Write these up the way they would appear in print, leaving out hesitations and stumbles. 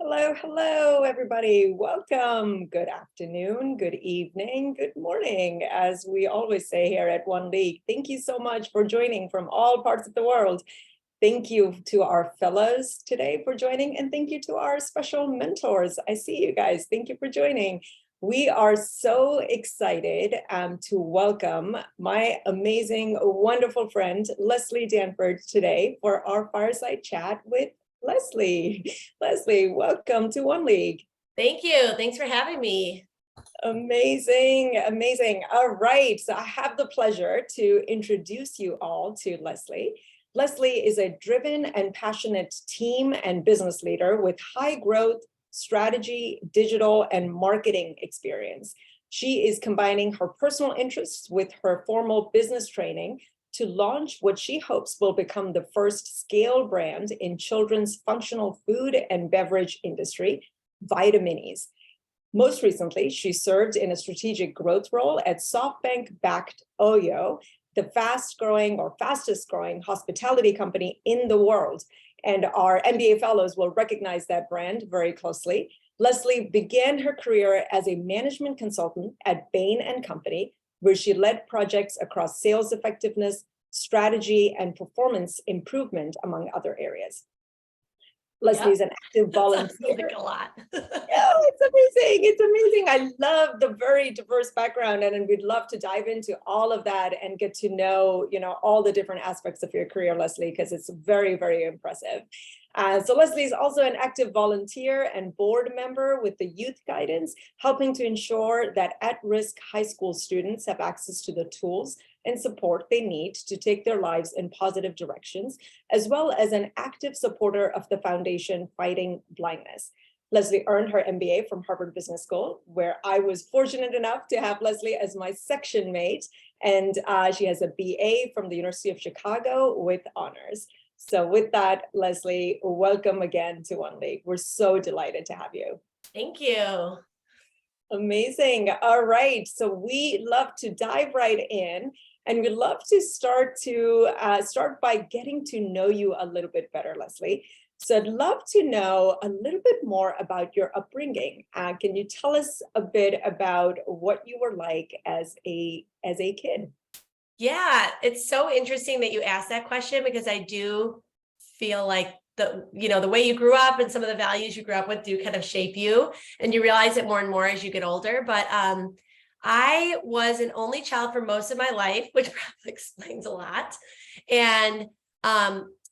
Hello, hello, everybody. Welcome. Good afternoon, good evening, good morning, as we always say here at One League. Thank you so much for joining from all parts of the world. Thank you to our fellows today for joining, and thank you to our special mentors. I see you guys. Thank you for joining. We are so excited to welcome my amazing, wonderful friend, Leslie Danford, today for our fireside chat with Leslie. Leslie, welcome to One League. Thank you. Thanks for having me. Amazing, amazing. All right, so I have the pleasure to introduce you all to Leslie. Leslie is a driven and passionate team and business leader with high growth, strategy, digital, and marketing experience. She is combining her personal interests with her formal business training to launch what she hopes will become the first scale brand in children's functional food and beverage industry, Vitaminis. Most recently, she served in a strategic growth role at SoftBank-backed OYO, the fastest growing hospitality company in the world. And our MBA fellows will recognize that brand very closely. Leslie began her career as a management consultant at Bain & Company, where she led projects across sales effectiveness, strategy, and performance improvement, among other areas. Leslie is an active volunteer. Like a lot. Yeah, it's amazing. It's amazing. I love the very diverse background, and we'd love to dive into all of that and get to know, all the different aspects of your career, Leslie, because it's very, very impressive. So Leslie is also an active volunteer and board member with the Youth Guidance, helping to ensure that at-risk high school students have access to the tools and support they need to take their lives in positive directions, as well as an active supporter of the foundation Fighting Blindness. Leslie earned her MBA from Harvard Business School, where I was fortunate enough to have Leslie as my section mate, and she has a BA from the University of Chicago with honors. So with that, Leslie, welcome again to One League. We're so delighted to have you. Thank you. Amazing. All right. So we love to dive right in, and we'd love to start by getting to know you a little bit better, Leslie. So I'd love to know a little bit more about your upbringing. Can you tell us a bit about what you were like as a kid? Yeah, it's so interesting that you asked that question, because I do feel like the way you grew up and some of the values you grew up with do kind of shape you, and you realize it more and more as you get older. But I was an only child for most of my life, which probably explains a lot. And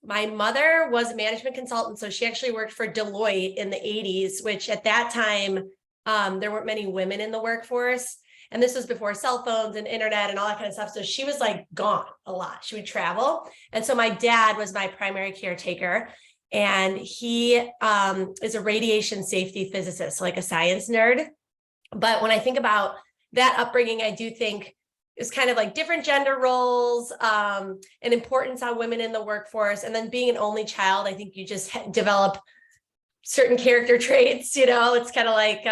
my mother was a management consultant, so she actually worked for Deloitte in the 80s, which at that time, there weren't many women in the workforce. And this was before cell phones and internet and all that kind of stuff. So she was like gone a lot. She would travel. And so my dad was my primary caretaker. And he is a radiation safety physicist, like a science nerd. But when I think about that upbringing, I do think it's kind of like different gender roles, and importance on women in the workforce. And then being an only child, I think you just develop certain character traits, it's kind of like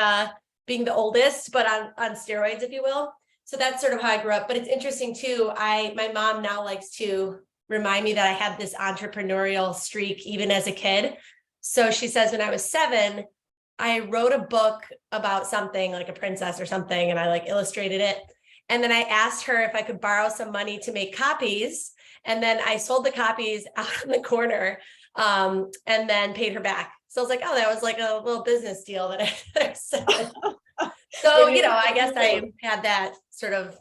being the oldest, but on steroids, if you will. So that's sort of how I grew up. But it's interesting too. My mom now likes to remind me that I had this entrepreneurial streak even as a kid. So she says when I was 7, I wrote a book about something like a princess or something, and I illustrated it. And then I asked her if I could borrow some money to make copies. And then I sold the copies out in the corner, and then paid her back. So I was like, oh, that was like a little business deal that I said. So, I guess I had that sort of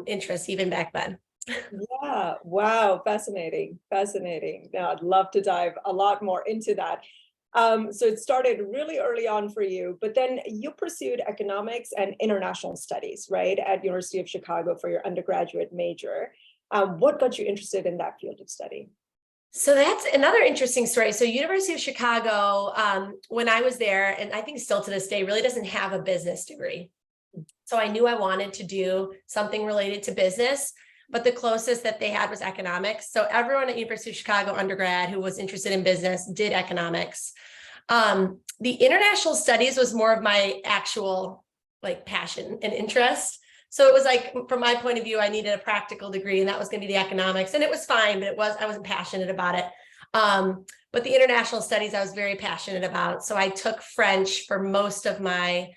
interest even back then. Yeah. Wow. Fascinating. Fascinating. Now, I'd love to dive a lot more into that. So it started really early on for you, but then you pursued economics and international studies, right, at University of Chicago for your undergraduate major. What got you interested in that field of study? So that's another interesting story. So University of Chicago, when I was there, and I think still to this day, really doesn't have a business degree. So I knew I wanted to do something related to business, but the closest that they had was economics. So everyone at University of Chicago undergrad who was interested in business did economics. The international studies was more of my actual passion and interest. So it was from my point of view, I needed a practical degree, and that was going to be the economics, and it was fine, but I wasn't passionate about it. But the international studies I was very passionate about. So I took French for most of my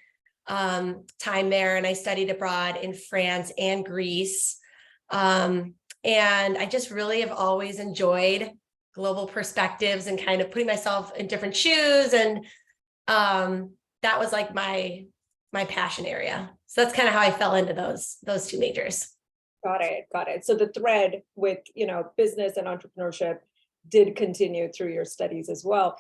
time there, and I studied abroad in France and Greece. And I just really have always enjoyed global perspectives and kind of putting myself in different shoes. And that was like my passion area. So that's kind of how I fell into those two majors. Got it. So the thread with, business and entrepreneurship did continue through your studies as well.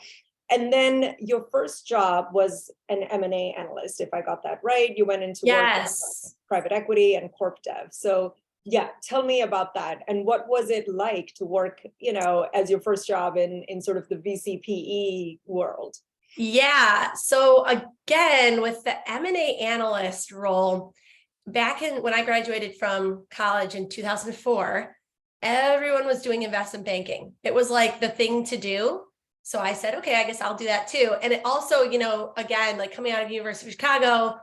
And then your first job was an M&A analyst, if I got that right. You went into work in private equity and corp dev. So yeah, tell me about that. And what was it like to work, as your first job in sort of the VCPE world? Yeah. So again, with the M&A analyst role, back when I graduated from college in 2004, everyone was doing investment banking. It was like the thing to do. So I said, okay, I guess I'll do that too. And it also, again, like coming out of University of Chicago,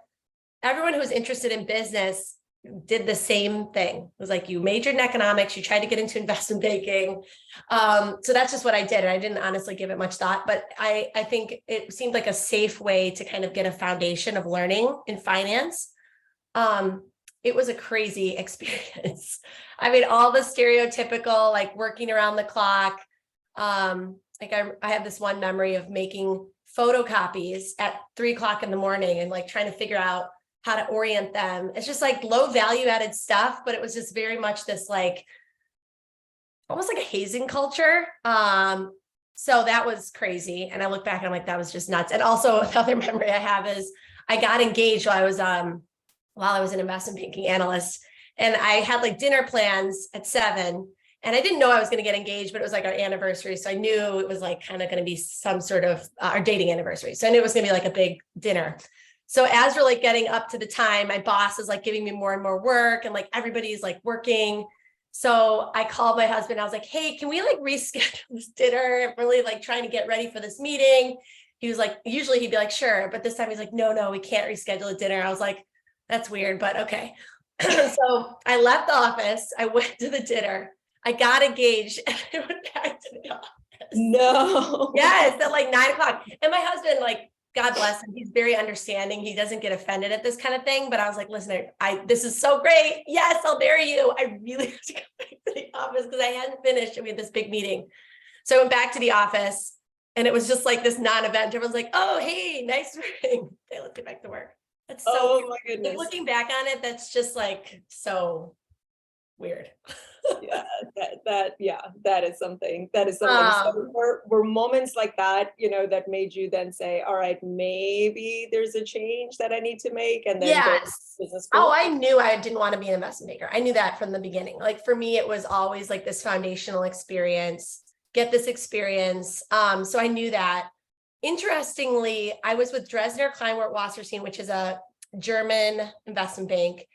everyone who was interested in business did the same thing. It was like, you majored in economics, you tried to get into investment banking. So that's just what I did. And I didn't honestly give it much thought, but I think it seemed like a safe way to kind of get a foundation of learning in finance. It was a crazy experience. I mean, all the stereotypical, like working around the clock. Like I have this one memory of making photocopies at 3:00 in the morning and like trying to figure out how to orient them. It's just like low value added stuff, but it was just very much this like, almost like a hazing culture. So that was crazy. And I look back and I'm like, that was just nuts. And also another memory I have is I got engaged while I was an investment banking analyst, and I had like dinner plans at 7. And I didn't know I was going to get engaged, but it was like our anniversary. So I knew it was like kind of going to be some sort of our dating anniversary. So I knew it was going to be like a big dinner. So as we're like getting up to the time, my boss is like giving me more and more work, and like everybody's like working. So I called my husband. I was like, hey, can we like reschedule this dinner? I'm really like trying to get ready for this meeting. He was like, usually he'd be like, sure. But this time he's like, no, we can't reschedule a dinner. I was like, that's weird, but okay. So I left the office. I went to the dinner. I got engaged and I went back to the office. No. Yes, at like 9:00. And my husband, like, God bless him, he's very understanding. He doesn't get offended at this kind of thing. But I was like, listen, this is so great. Yes, I'll marry you. I really have to go back to the office because I hadn't finished. We had this big meeting. So I went back to the office and it was just like this non-event. Everyone's like, oh, hey, nice ring. Okay, let's get back to work. That's so oh my goodness. like, looking back on it, that's just like so weird. Yeah, that is something. So were moments like that, that made you then say, all right, maybe there's a change that I need to make, and then yes. business school? Oh, I knew I didn't want to be an investment banker. I knew that from the beginning. Like for me, it was always like this foundational experience, get this experience. So I knew that. Interestingly, I was with Dresdner Kleinwort Wasserstein, which is a German investment bank.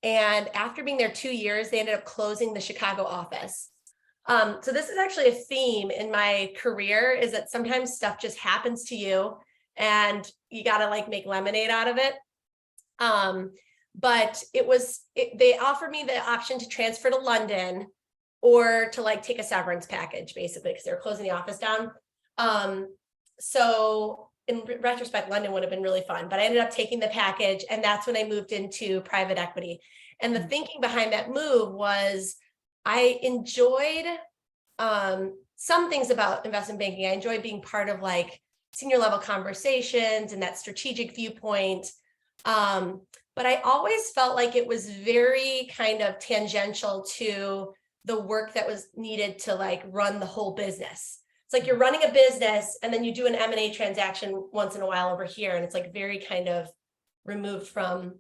And after being there 2 years, they ended up closing the Chicago office. So this is actually a theme in my career, is that sometimes stuff just happens to you and you got to like make lemonade out of it. But they offered me the option to transfer to London or to like take a severance package, basically, because they were closing the office down. So in retrospect, London would have been really fun, but I ended up taking the package, and that's when I moved into private equity. And the thinking behind that move was I enjoyed some things about investment banking. I enjoyed being part of like senior level conversations and that strategic viewpoint. But I always felt like it was very kind of tangential to the work that was needed to like run the whole business. It's like you're running a business and then you do an M&A transaction once in a while over here. And it's like very kind of removed from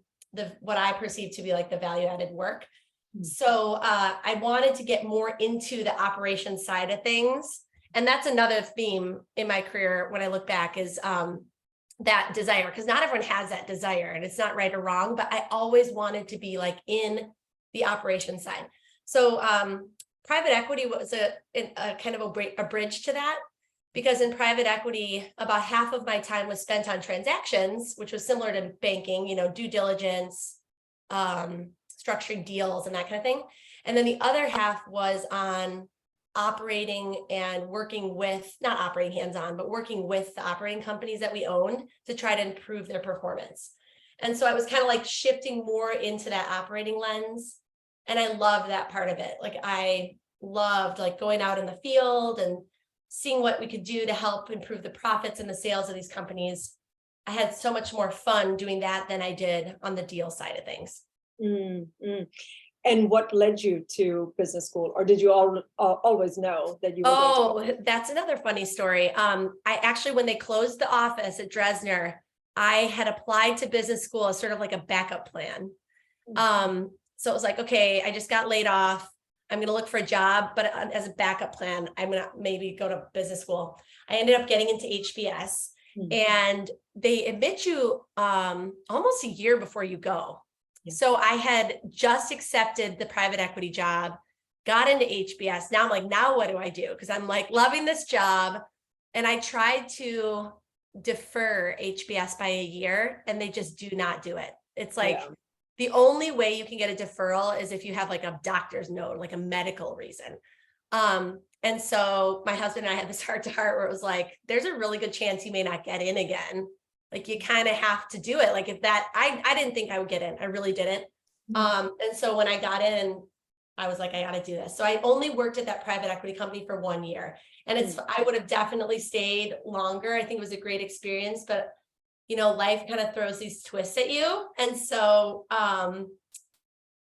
what I perceive to be like the value added work. So I wanted to get more into the operations side of things. And that's another theme in my career when I look back, is that desire, because not everyone has that desire, and it's not right or wrong, but I always wanted to be like in the operations side. So private equity was a kind of a bridge to that, because in private equity, about half of my time was spent on transactions, which was similar to banking, due diligence, structuring deals and that kind of thing. And then the other half was on operating and working with, not operating hands-on, but working with the operating companies that we owned to try to improve their performance. And so I was kind of like shifting more into that operating lens. And I loved that part of it. Like I loved like going out in the field and seeing what we could do to help improve the profits and the sales of these companies. I had so much more fun doing that than I did on the deal side of things. Mm-hmm. And what led you to business school, or did you always know that you were going to? That's another funny story. I actually, when they closed the office at Dresner, I had applied to business school as sort of like a backup plan. So it was like, okay, I just got laid off. I'm going to look for a job, but as a backup plan, I'm going to maybe go to business school. I ended up getting into HBS, and they admit you almost a year before you go. So I had just accepted the private equity job, got into HBS. Now I'm like, now what do I do? Because I'm like loving this job. And I tried to defer HBS by a year, and they just do not do it. It's like the only way you can get a deferral is if you have like a doctor's note, like a medical reason. And so my husband and I had this heart to heart where it was like, there's a really good chance you may not get in again. Like you kind of have to do it. Like if that, I didn't think I would get in. I really didn't. And so when I got in, I was like, I got to do this. So I only worked at that private equity company for 1 year, and I would have definitely stayed longer. I think it was a great experience, but you know, life kind of throws these twists at you. And so,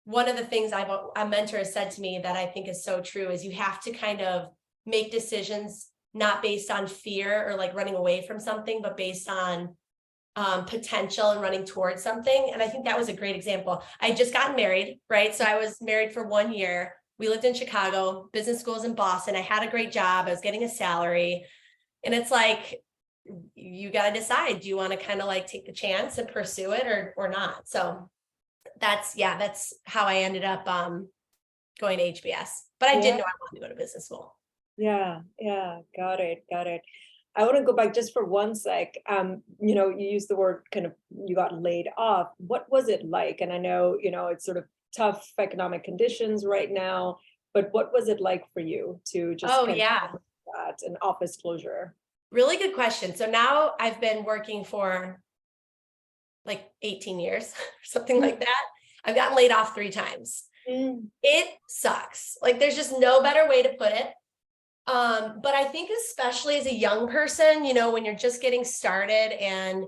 one of the things a mentor has said to me that I think is so true is you have to kind of make decisions not based on fear or like running away from something, but based on potential and running towards something. And I think that was a great example. I had just gotten married, right? So I was married for 1 year. We lived in Chicago, business schools in Boston. I had a great job. I was getting a salary. And it's like, you got to decide, do you want to kind of like take the chance and pursue it or not? So that's how I ended up going to HBS. But I did know I wanted to go to business school. Yeah. Got it. I want to go back just for one sec. You know, you used the word kind of, you got laid off. What was it like? And I know, you know, it's sort of tough economic conditions right now, but what was it like for you to just of that an office closure? Really good question. So now I've been working for like 18 years or something like that. I've gotten laid off 3 times. It sucks. Like there's just no better way to put it. But I think especially as a young person, you know, when you're just getting started and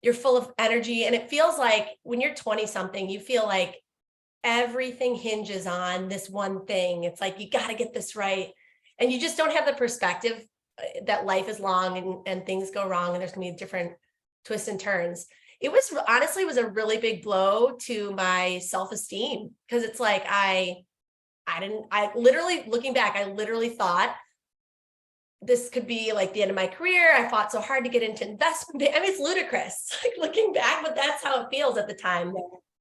you're full of energy, and it feels like when you're 20 something, you feel like everything hinges on this one thing. It's like, you got to get this right. And you just don't have the perspective that life is long and things go wrong and there's gonna be different twists and turns. It was honestly was a really big blow to my self-esteem, because it's like, I literally, looking back, I literally thought this could be like the end of my career. I fought so hard to get into investment. I mean, it's ludicrous, like looking back, but that's how it feels at the time.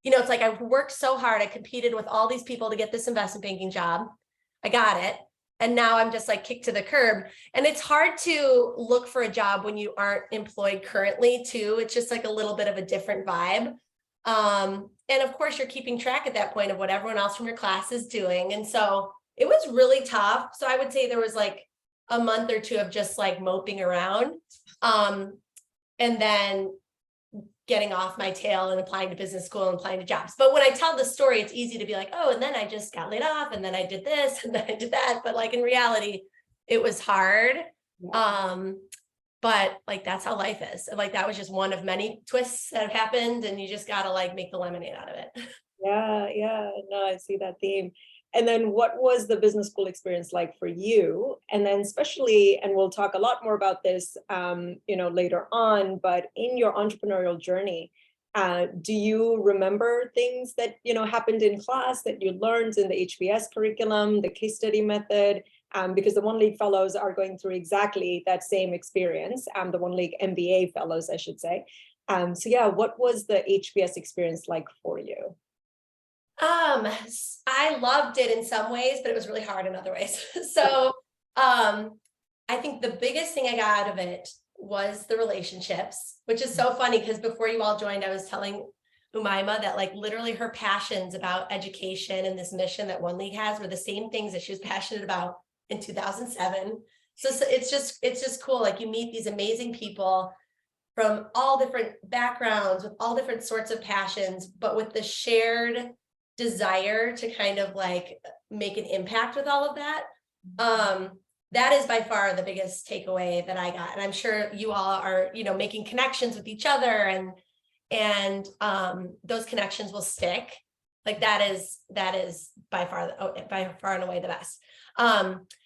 You know, it's like I worked so hard. I competed with all these people to get this investment banking job. I got it. And now I'm just like kicked to the curb. And it's hard to look for a job when you aren't employed currently too. It's just like a little bit of a different vibe. And of course you're keeping track at that point of what everyone else from your class is doing. And so it was really tough. So I would say there was like a month or 2 of just like moping around. And then getting off my tail and applying to business school and applying to jobs. But when I tell the story, it's easy to be like, oh, and then I just got laid off, and then I did this, and then I did that. But like in reality, it was hard. But like, that's how life is. And like, that was just one of many twists that have happened, and you just got to like make the lemonade out of it. Yeah. No, I see that theme. And then what was the business school experience like for you? And then especially, and we'll talk a lot more about this, you know, later on, but in your entrepreneurial journey, do you remember things that, you know, happened in class that you learned in the HBS curriculum, the case study method? Because the One League fellows are going through exactly that same experience, the One League MBA fellows, I should say. So yeah, what was the HBS experience like for you? I loved it in some ways, but it was really hard in other ways. So, I think the biggest thing I got out of it was the relationships, which is so funny because before you all joined, I was telling Umaima that like literally her passions about education and this mission that One League has were the same things that she was passionate about in 2007. So it's just cool. Like you meet these amazing people from all different backgrounds with all different sorts of passions, but with the shared desire to kind of like make an impact with all of that. That is by far the biggest takeaway that I got. And I'm sure you all are, making connections with each other, and those connections will stick. Like that is by far and away the best.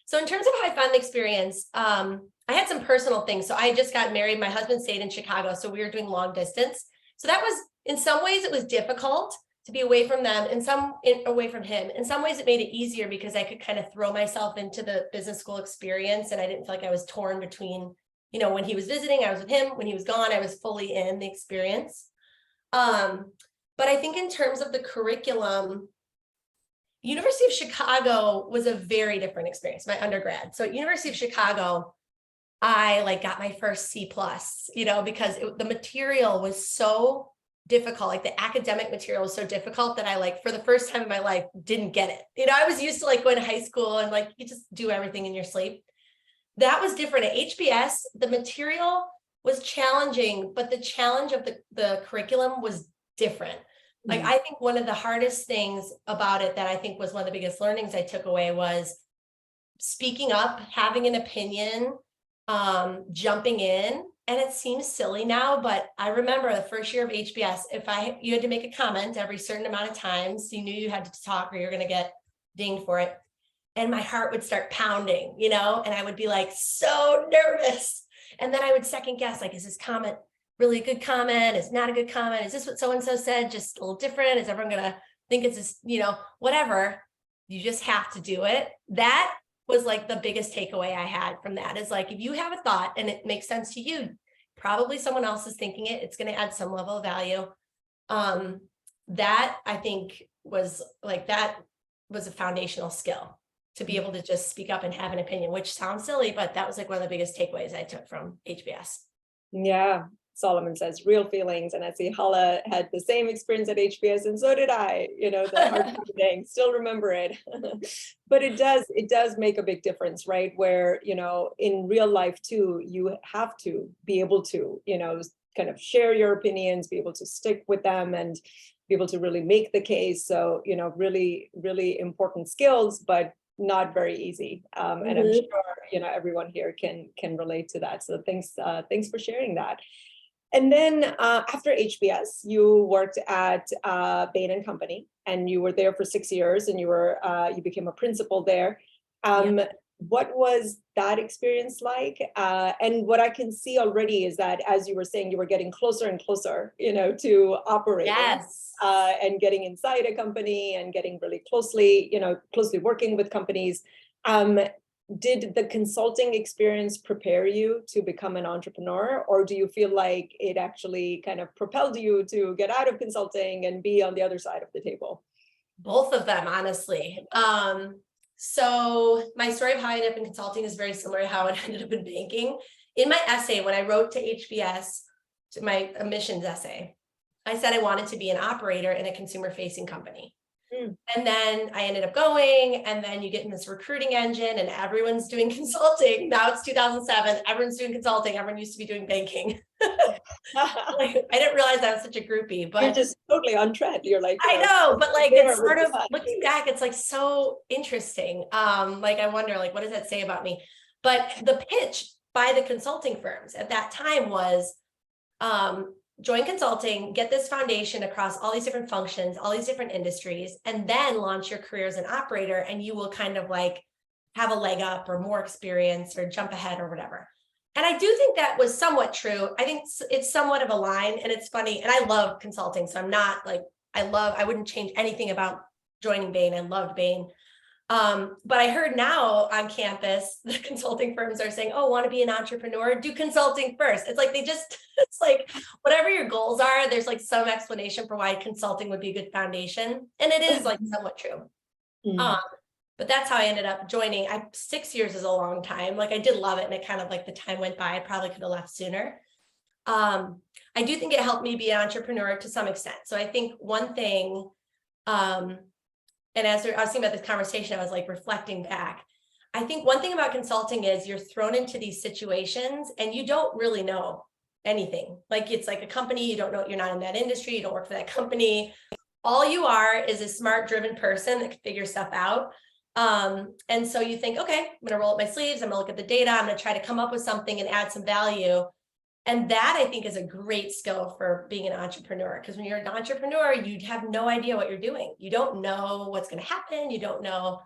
So in terms of how I found the experience, I had some personal things. So I just got married. My husband stayed in Chicago, so we were doing long distance. So that was, in some ways, it was difficult to be away from them, and away from him. In some ways, it made it easier because I could kind of throw myself into the business school experience, and I didn't feel like I was torn between, when he was visiting, I was with him. When he was gone, I was fully in the experience. But I think in terms of the curriculum, University of Chicago was a very different experience, my undergrad. So at University of Chicago, I got my first C+, because the material was so difficult. Like the academic material was so difficult that I for the first time in my life didn't get it. I was used to going to high school and you just do everything in your sleep. That was different at HBS. The material was challenging, but the challenge of the curriculum was different. I think one of the hardest things about it that I think was one of the biggest learnings I took away was speaking up, having an opinion, jumping in. And it seems silly now, but I remember the first year of HBS, you had to make a comment every certain amount of times, you knew you had to talk or you're going to get dinged for it. And my heart would start pounding, and I would be so nervous. And then I would second guess, is this comment really a good comment? Is not a good comment? Is this what so-and-so said? Just a little different? Is everyone going to think it's this, whatever? You just have to do it. That was the biggest takeaway I had from that is if you have a thought and it makes sense to you, probably someone else is thinking it, it's going to add some level of value. That I think was that was a foundational skill to be able to just speak up and have an opinion, which sounds silly, but that was one of the biggest takeaways I took from HBS. Yeah. Solomon says real feelings, and I see Hala had the same experience at HBS, and so did I. The hard thing, still remember it. But it does make a big difference, right? Where in real life too, you have to be able to kind of share your opinions, be able to stick with them, and be able to really make the case. So really, really important skills, but not very easy. And I'm sure everyone here can relate to that. So thanks for sharing that. And then after HBS, you worked at Bain & Company, and you were there for 6 years, and you became a principal there. What was that experience like? And what I can see already is that, as you were saying, you were getting closer and closer, to operating, and getting inside a company and getting really closely working with companies. Did the consulting experience prepare you to become an entrepreneur, or do you feel like it actually kind of propelled you to get out of consulting and be on the other side of the table? Both of them, honestly. So my story of how I ended up in consulting is very similar to how it ended up in banking. In my essay, when I wrote to HBS, my admissions essay, I said I wanted to be an operator in a consumer-facing company. And then I ended up going, and then you get in this recruiting engine and everyone's doing consulting. Now it's 2007, everyone's doing consulting. Everyone used to be doing banking. I didn't realize I was such a groupie, but you're just totally on trend. You're I know, but it's sort of looking back, it's so interesting. I wonder, what does that say about me? But the pitch by the consulting firms at that time was, join consulting, get this foundation across all these different functions, all these different industries, and then launch your career as an operator, and you will kind of have a leg up or more experience or jump ahead or whatever. And I do think that was somewhat true. I think it's somewhat of a line, and it's funny. And I love consulting, so I'm not I wouldn't change anything about joining Bain. I loved Bain. But I heard now on campus, the consulting firms are saying, oh, want to be an entrepreneur? Do consulting first. It's it's whatever your goals are, there's some explanation for why consulting would be a good foundation. And it is somewhat true. But that's how I ended up joining. 6 years is a long time. I did love it. And it kind of the time went by. I probably could have left sooner. I do think it helped me be an entrepreneur to some extent. So I think one thing, and as I was thinking about this conversation, I was reflecting back. I think one thing about consulting is you're thrown into these situations and you don't really know anything. Like it's like a company, you don't know, you're not in that industry, you don't work for that company. All you are is a smart, driven person that can figure stuff out. And so you think, okay, I'm gonna roll up my sleeves, I'm gonna look at the data, I'm gonna try to come up with something and add some value. And that I think is a great skill for being an entrepreneur, because when you're an entrepreneur, you have no idea what you're doing. You don't know what's going to happen. You don't know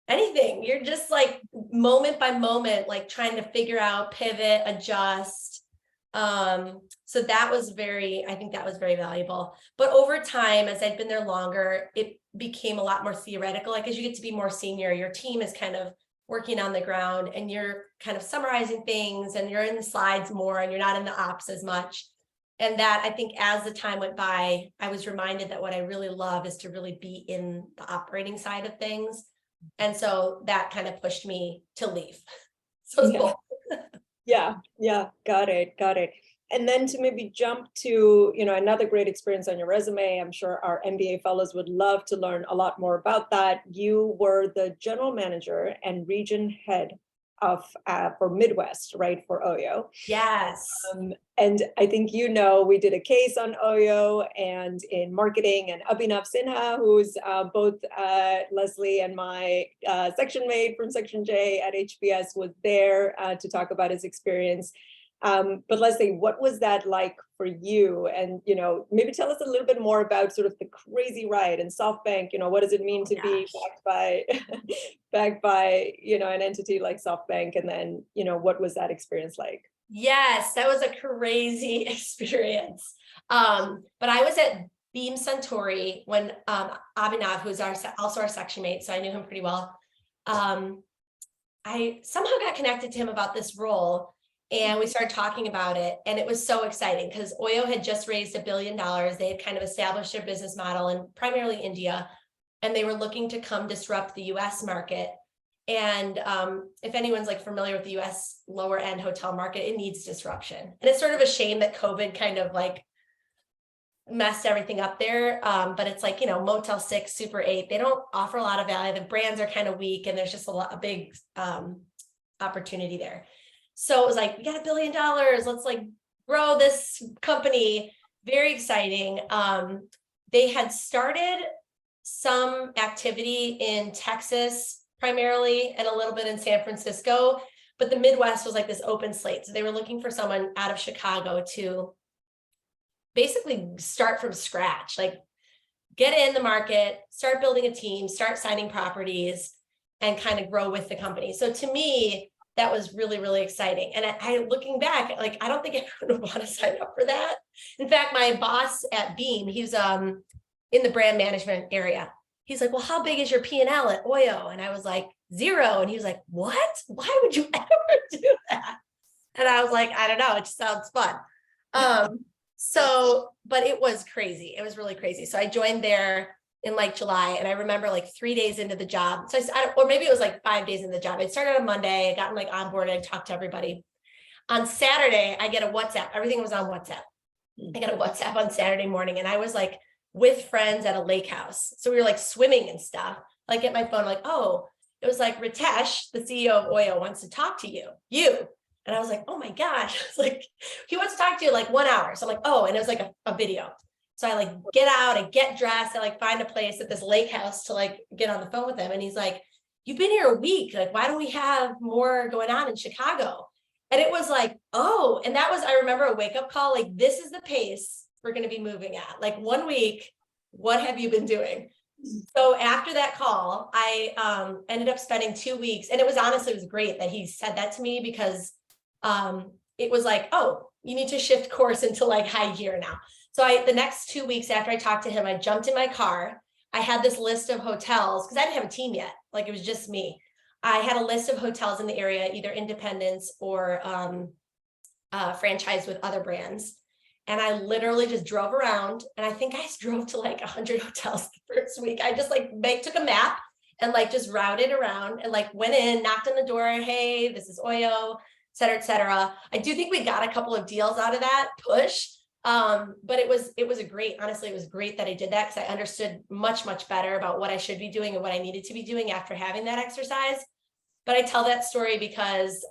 anything. You're just like moment by moment, like trying to figure out, pivot, adjust. So that was I think that was very valuable. But over time, as I'd been there longer, it became a lot more theoretical. Like as you get to be more senior, your team is kind of working on the ground and you're kind of summarizing things and you're in the slides more and you're not in the ops as much. And that I think as the time went by, I was reminded that what I really love is to really be in the operating side of things. And so that kind of pushed me to leave. So it's both. Yeah, got it. And then to maybe jump to, another great experience on your resume, I'm sure our MBA fellows would love to learn a lot more about that. You were the general manager and region head of for Midwest, right, for OYO. Yes. And I think we did a case on OYO and in marketing, and Abhinav Sinha, who's both Leslie and my section mate from Section J at HBS, was there to talk about his experience. But Leslie, what was that like for you? And, maybe tell us a little bit more about sort of the crazy ride and SoftBank, what does it mean to be backed by, an entity like SoftBank? And then, what was that experience like? Yes, that was a crazy experience. But I was at Beam Suntory when Abhinav, who's also our section mate, so I knew him pretty well. I somehow got connected to him about this role. And we started talking about it, and it was so exciting because OYO had just raised $1 billion. They had kind of established their business model in primarily India, and they were looking to come disrupt the US market. And if anyone's like familiar with the US lower end hotel market, it needs disruption. And it's sort of a shame that COVID kind of like messed everything up there. But it's like, Motel 6, Super 8, they don't offer a lot of value. The brands are kind of weak, and there's just a big opportunity there. So it was like, we got $1 billion. Let's like grow this company. Very exciting. They had started some activity in Texas primarily and a little bit in San Francisco, but the Midwest was like this open slate. So they were looking for someone out of Chicago to basically start from scratch, like get in the market, start building a team, start signing properties, and kind of grow with the company. So to me, that was really, really exciting. And I looking back, like, I don't think everyone would want to sign up for that. In fact, my boss at Beam, he's in the brand management area. He's like, well, how big is your P&L at OYO? And I was like, 0. And he was like, what? Why would you ever do that? And I was like, I don't know. It just sounds fun. But it was crazy. It was really crazy. So I joined there in like July. And I remember like 3 days into the job. So or maybe it was like 5 days in the job. I started on Monday, I got like onboarded, I talked to everybody. On Saturday, I get a WhatsApp. Everything was on WhatsApp. I got a WhatsApp on Saturday morning, and I was like with friends at a lake house. So we were like swimming and stuff. Like at my phone, like, oh, it was like Ritesh, the CEO of OYO, wants to talk to you. And I was like, oh my gosh. It's like, he wants to talk to you like 1 hour. So I'm like, oh, and it was like a video. So I like get out, I get dressed, I like find a place at this lake house to like get on the phone with him. And he's like, you've been here a week. Like, why don't we have more going on in Chicago? And it was like, oh, and that was, I remember a wake up call, like, this is the pace we're going to be moving at. Like 1 week, what have you been doing? So after that call, I ended up spending 2 weeks. And it was great that he said that to me, because it was like, oh, you need to shift course into like high gear now. So the next 2 weeks after I talked to him, I jumped in my car. I had this list of hotels because I didn't have a team yet. Like it was just me. I had a list of hotels in the area, either independents or franchise with other brands. And I literally just drove around, and I think I drove to like 100 hotels the first week. I just like took a map and like just routed around and like went in, knocked on the door. Hey, this is OYO, et cetera, et cetera. I do think we got a couple of deals out of that push. But it was honestly, it was great that I did that, because I understood much, much better about what I should be doing and what I needed to be doing after having that exercise. But I tell that story because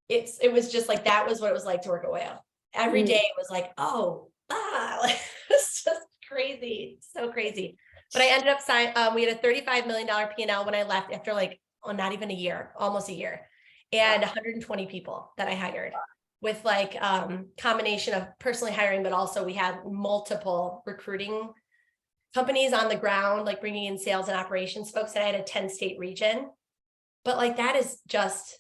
it was just like, that was what it was like to work at OYO. Every day it was like, like, it's just crazy, so crazy. But I ended up signing, we had a $35 million P&L when I left after like, not even a year, almost a year, and 120 people that I hired with like combination of personally hiring, but also we had multiple recruiting companies on the ground, like bringing in sales and operations folks. And I had a 10-state region, but like, that is just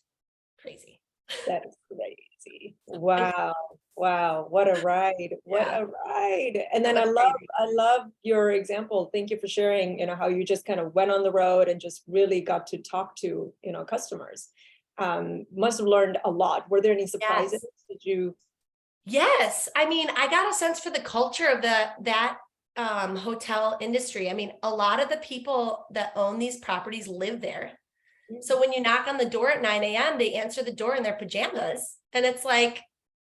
crazy. That is crazy. Wow. Wow. What a ride. What a ride. And then I love your example. Thank you for sharing, how you just kind of went on the road and just really got to talk to, customers. Must have learned a lot. Were there any surprises? Did you? Yes. I mean, I got a sense for the culture of that hotel industry. I mean, a lot of the people that own these properties live there. So when you knock on the door at 9 a.m., they answer the door in their pajamas. And it's like,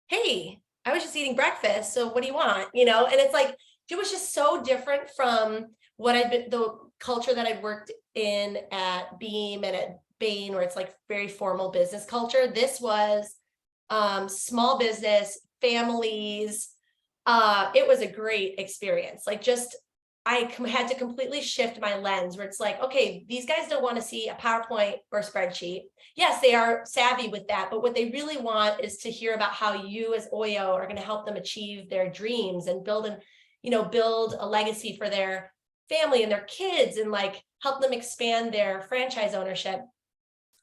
hey, I was just eating breakfast. So what do you want? And it's like, it was just so different from what the culture that I'd worked in at Beam and at Bain, where it's like very formal business culture. This was small business, families. It was a great experience. Like, I had to completely shift my lens where it's like, okay, these guys don't want to see a PowerPoint or a spreadsheet. Yes, they are savvy with that, but what they really want is to hear about how you as OYO are going to help them achieve their dreams and build a legacy for their family and their kids, and like help them expand their franchise ownership.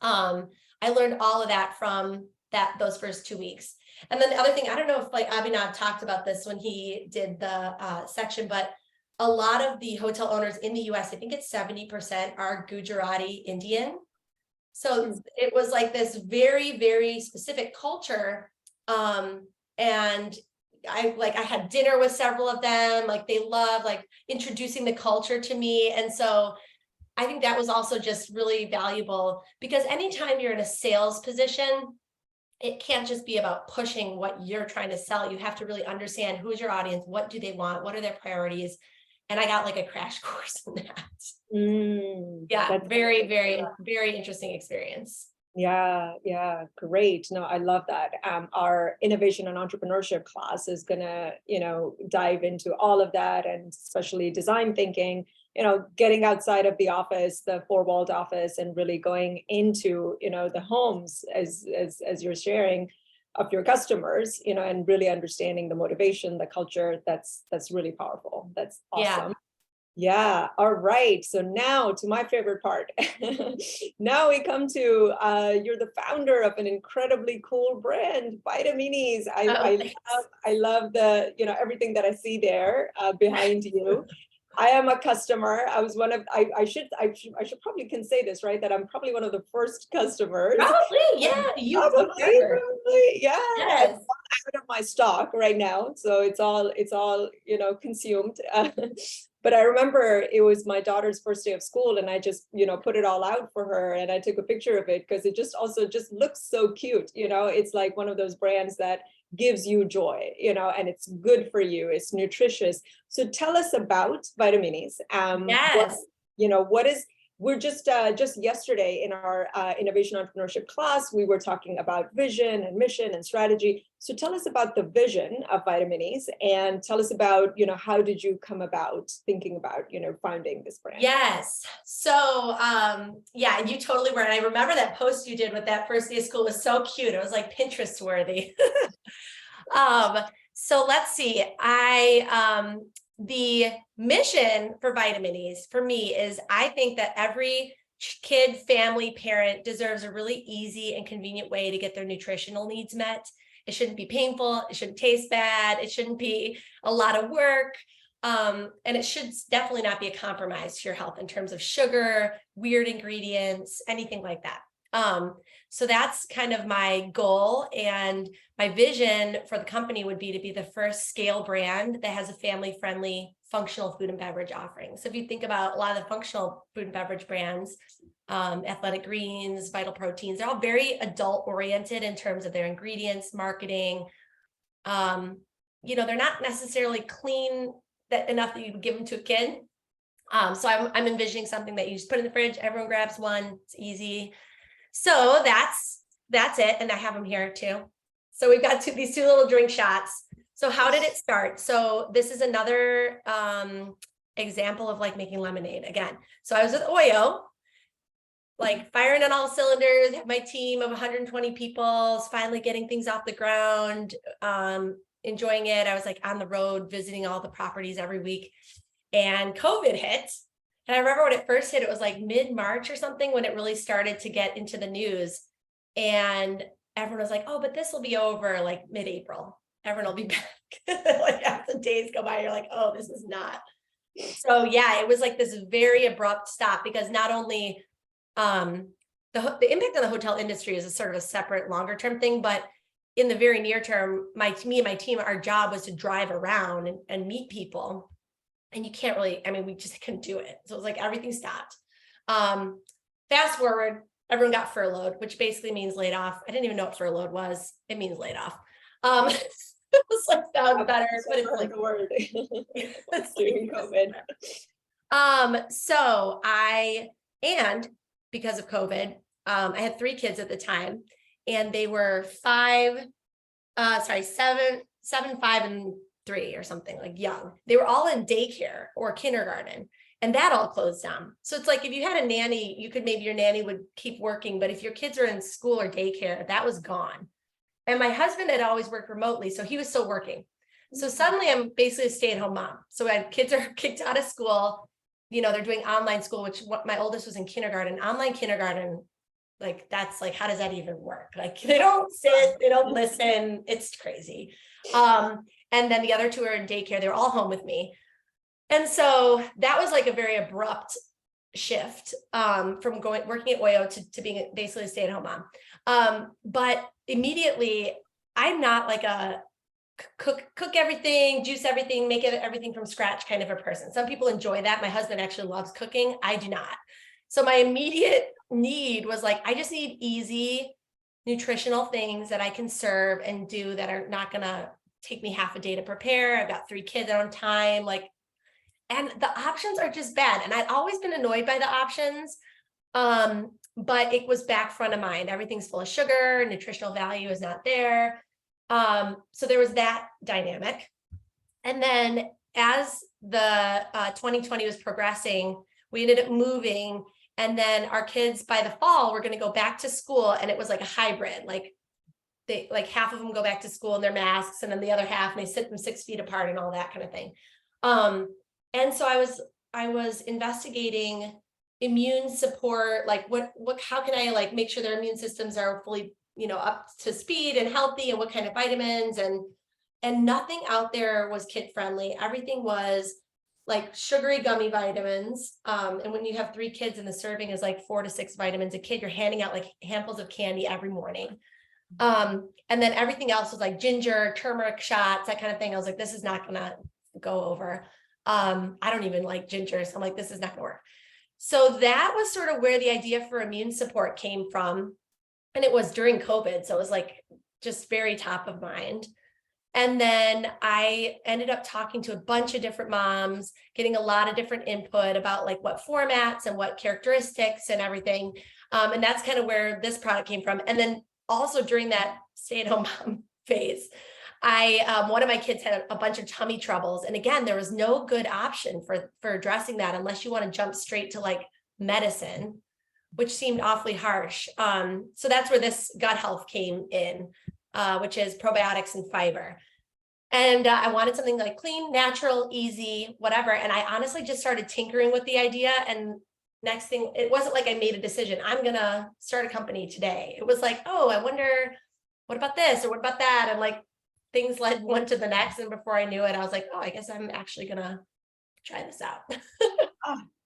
I learned all of that from those first 2 weeks. And then the other thing, I don't know if like Abhinav talked about this when he did the section, but a lot of the hotel owners in the US, I think it's 70%, are Gujarati Indian. So it was like this very, very specific culture. And I had dinner with several of them. Like, they love like introducing the culture to me. And so I think that was also just really valuable, because anytime you're in a sales position, it can't just be about pushing what you're trying to sell. You have to really understand who's your audience, what do they want, what are their priorities. And I got like a crash course in that. That's very, very, very interesting experience. Yeah, great. No, I love that. Our innovation and entrepreneurship class is gonna, dive into all of that, and especially design thinking, getting outside of the office, the four-walled office, and really going into, the homes as you're sharing of your customers, and really understanding the motivation, the culture. That's really powerful. That's awesome. Yeah. All right. So now to my favorite part. Now we come to you're the founder of an incredibly cool brand, Vitaminis. I love the, everything that I see there behind you. I am a customer. I was one of, I should probably can say this, right? That I'm probably one of the first customers. Probably, yeah. Probably, yeah. Yes. Out of my stock right now, so it's all consumed. But I remember it was my daughter's first day of school, and I just put it all out for her, and I took a picture of it because it just looks so cute. It's like one of those brands that gives you joy, and it's good for you. It's nutritious. So tell us about Vitaminis. Yes. We're just yesterday in our innovation entrepreneurship class, we were talking about vision and mission and strategy. So tell us about the vision of Vitaminis, and tell us about, how did you come about thinking about, founding this brand? Yes. So, yeah, you totally were. And I remember that post you did with that first day of school was so cute. It was like Pinterest worthy. So let's see. The mission for Vitaminis for me is, I think that every kid, family, parent deserves a really easy and convenient way to get their nutritional needs met. It shouldn't be painful. It shouldn't taste bad. It shouldn't be a lot of work. And it should definitely not be a compromise to your health in terms of sugar, weird ingredients, anything like that. So that's kind of my goal, and my vision for the company would be to be the first scale brand that has a family-friendly functional food and beverage offering. So if you think about a lot of the functional food and beverage brands, Athletic Greens, Vital Proteins, they're all very adult-oriented in terms of their ingredients, marketing. They're not necessarily clean enough that you would give them to a kid. So I'm envisioning something that you just put in the fridge, everyone grabs one, it's easy. So that's it. And I have them here too. So we've got these two little drink shots. So how did it start? So this is another example of like making lemonade again. So I was with OYO, like firing on all cylinders, had my team of 120 people, finally getting things off the ground, enjoying it. I was like on the road, visiting all the properties every week, and COVID hit. And I remember when it first hit, it was like mid-March or something when it really started to get into the news. And everyone was like, oh, but this will be over like mid-April. Everyone will be back. Like as the days go by, you're like, oh, this is not. So yeah, it was like this very abrupt stop, because not only the impact on the hotel industry is a sort of a separate longer term thing, but in the very near term, me and my team, our job was to drive around and meet people. And you can't really, I mean, we just couldn't do it. So it was like everything stopped. Fast forward, everyone got furloughed, which basically means laid off. I didn't even know what furloughed was. It means laid off. It was like sounds better, but it's like the word. It's during COVID. So and because of COVID, I had 3 kids at the time, and they were 7, 5, and 3 or something, like young. They were all in daycare or kindergarten, and that all closed down. So it's like if you had a nanny, you could maybe your nanny would keep working, but if your kids are in school or daycare, that was gone. And my husband had always worked remotely, so he was still working. So suddenly I'm basically a stay-at-home mom. So my kids are kicked out of school. You know, they're doing online school, which my oldest was in kindergarten. Online kindergarten, like that's like, how does that even work? Like they don't sit, they don't listen. It's crazy. And then the other 2 are in daycare. They're all home with me. And so that was like a very abrupt shift from working at OYO to being basically a stay-at-home mom. But immediately, I'm not like a cook everything, juice everything, make everything from scratch kind of a person. Some people enjoy that. My husband actually loves cooking. I do not. So my immediate need was like, I just need easy nutritional things that I can serve and do that are not gonna take me half a day to prepare. I've got 3 kids on time, like, and the options are just bad. And I'd always been annoyed by the options. But it was back front of mind. Everything's full of sugar, nutritional value is not there. So there was that dynamic. And then as the 2020 was progressing, we ended up moving. And then our kids by the fall were going to go back to school. And it was like a hybrid, like they like half of them go back to school in their masks, and then the other half, and they sit them 6 feet apart and all that kind of thing. And so I was investigating immune support, like how can I like make sure their immune systems are fully, you know, up to speed and healthy, and what kind of vitamins, and nothing out there was kid friendly. Everything was like sugary gummy vitamins. And when you have 3 kids and the serving is like 4 to 6 vitamins a kid, you're handing out like handfuls of candy every morning. And then everything else was like ginger, turmeric shots, that kind of thing. I was like, this is not gonna go over. I don't even like ginger. So I'm like, this is not gonna work. So that was sort of where the idea for immune support came from. And it was during COVID. So it was like just very top of mind. And then I ended up talking to a bunch of different moms, getting a lot of different input about like what formats and what characteristics and everything. And that's kind of where this product came from. And then also during that stay-at-home mom phase, one of my kids had a bunch of tummy troubles. And again, there was no good option for addressing that unless you want to jump straight to like medicine, which seemed awfully harsh. So that's where this gut health came in, which is probiotics and fiber. And I wanted something like clean, natural, easy, whatever. And I honestly just started tinkering with the idea. And next thing, it wasn't like I made a decision, I'm gonna start a company today. It was like, oh, I wonder, what about this? Or what about that? And like things led one to the next. And before I knew it, I was like, oh, I guess I'm actually gonna try this out.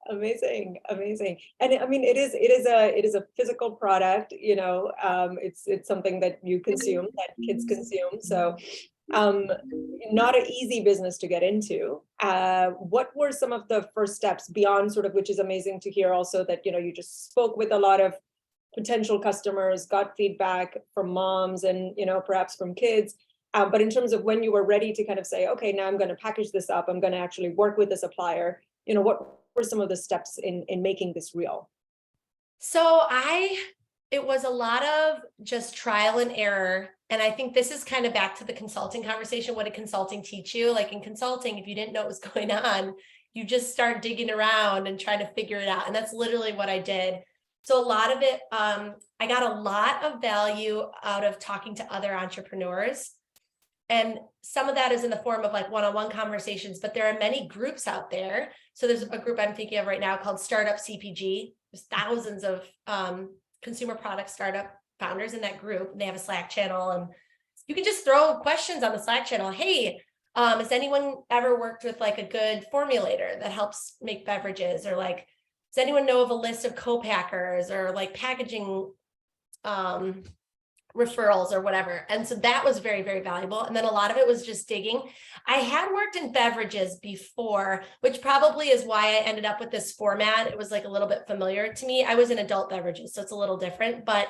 Amazing. And I mean, it is a physical product, you know, it's something that you consume, that kids consume. So not an easy business to get into. What were some of the first steps beyond sort of, which is amazing to hear also that, you know, you just spoke with a lot of potential customers, got feedback from moms and, you know, perhaps from kids. But in terms of when you were ready to kind of say, okay, now I'm going to package this up, I'm going to actually work with a supplier, you know, what were some of the steps in making this real? So I it was a lot of just trial and error. And I think this is kind of back to the consulting conversation. What did consulting teach you? Like in consulting, if you didn't know what was going on, you just start digging around and trying to figure it out. And that's literally what I did. So a lot of it, I got a lot of value out of talking to other entrepreneurs. And some of that is in the form of like one-on-one conversations, but there are many groups out there. So there's a group I'm thinking of right now called Startup CPG. There's thousands of consumer product startup founders in that group. And they have a Slack channel, and you can just throw questions on the Slack channel. Hey, has anyone ever worked with like a good formulator that helps make beverages? Or like, does anyone know of a list of co-packers or like packaging referrals or whatever? And so that was very, very valuable. And then a lot of it was just digging. I had worked in beverages before, which probably is why I ended up with this format. It was like a little bit familiar to me. I was in adult beverages, so it's a little different, but